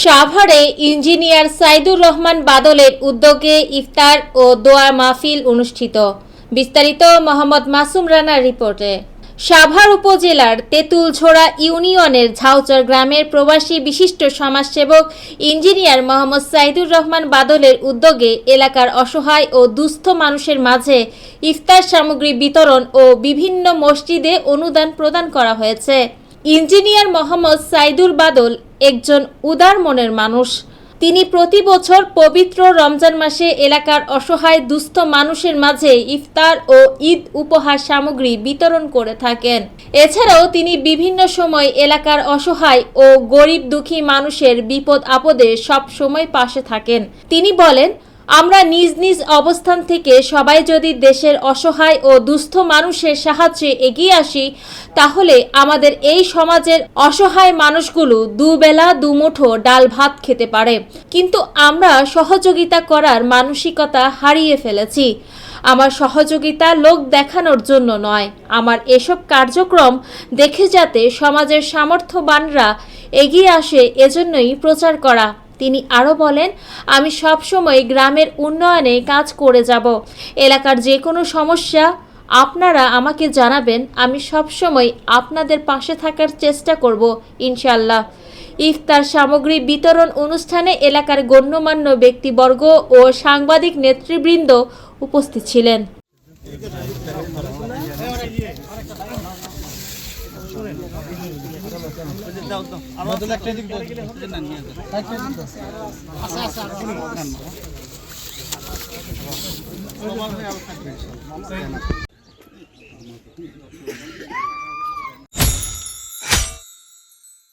সাভারে ইঞ্জিনিয়ার সাইদুর রহমান বাদলের উদ্যোগে ইফতার ও দোয়া মাহফিল অনুষ্ঠিত। বিস্তারিত মোহাম্মদ মাসুম রানার রিপোর্টে। সাভার উপজেলার তেঁতুলঝোড়া ইউনিয়নের ঝাউচর গ্রামের প্রবাসী বিশিষ্ট সমাজসেবক ইঞ্জিনিয়ার মোহাম্মদ সাইদুর রহমান বাদলের উদ্যোগে এলাকার অসহায় ও দুস্থ মানুষের মাঝে ইফতার সামগ্রী বিতরণ ও বিভিন্ন মসজিদে অনুদান প্রদান করা হয়েছে। ইঞ্জিনিয়ার মোহাম্মদ সাইদুর বাদল একজন উদার মনের মানুষ। তিনি প্রতি বছর পবিত্র রমজান মাসে এলাকার অসহায় দুস্থ মানুষের মাঝে ইফতার ও ঈদ উপহার সামগ্রী বিতরণ করে থাকেন। এছাড়াও তিনি বিভিন্ন সময় এলাকার অসহায় ও গরিব দুঃখী মানুষের বিপদ আপদে সব সময় পাশে থাকেন। তিনি বলেন, আমরা নিজ নিজ অবস্থান থেকে সবাই যদি দেশের অসহায় ও দুস্থ মানুষের সাহায্যে এগিয়ে আসি, তাহলে আমাদের এই সমাজের অসহায় মানুষগুলো দুবেলা দুমুঠো ডাল ভাত খেতে পারে। কিন্তু আমরা সহযোগিতা করার মানসিকতা হারিয়ে ফেলেছি। আমার সহযোগিতা লোক দেখানোর জন্য নয়, আমার এসব কার্যক্রম দেখে যাতে সমাজের সামর্থ্যবানরা এগিয়ে আসে, এজন্যই প্রচার করা। তিনি আরও বলেন, আমি সবসময় গ্রামের উন্নয়নে কাজ করে যাব। এলাকার যে কোনো সমস্যা আপনারা আমাকে জানাবেন, আমি সবসময় আপনাদের পাশে থাকার চেষ্টা করব ইনশাআল্লাহ। ইফতার সামগ্রী বিতরণ অনুষ্ঠানে এলাকার গণ্যমান্য ব্যক্তিবর্গ ও সাংবাদিক নেতৃবৃন্দ উপস্থিত ছিলেন।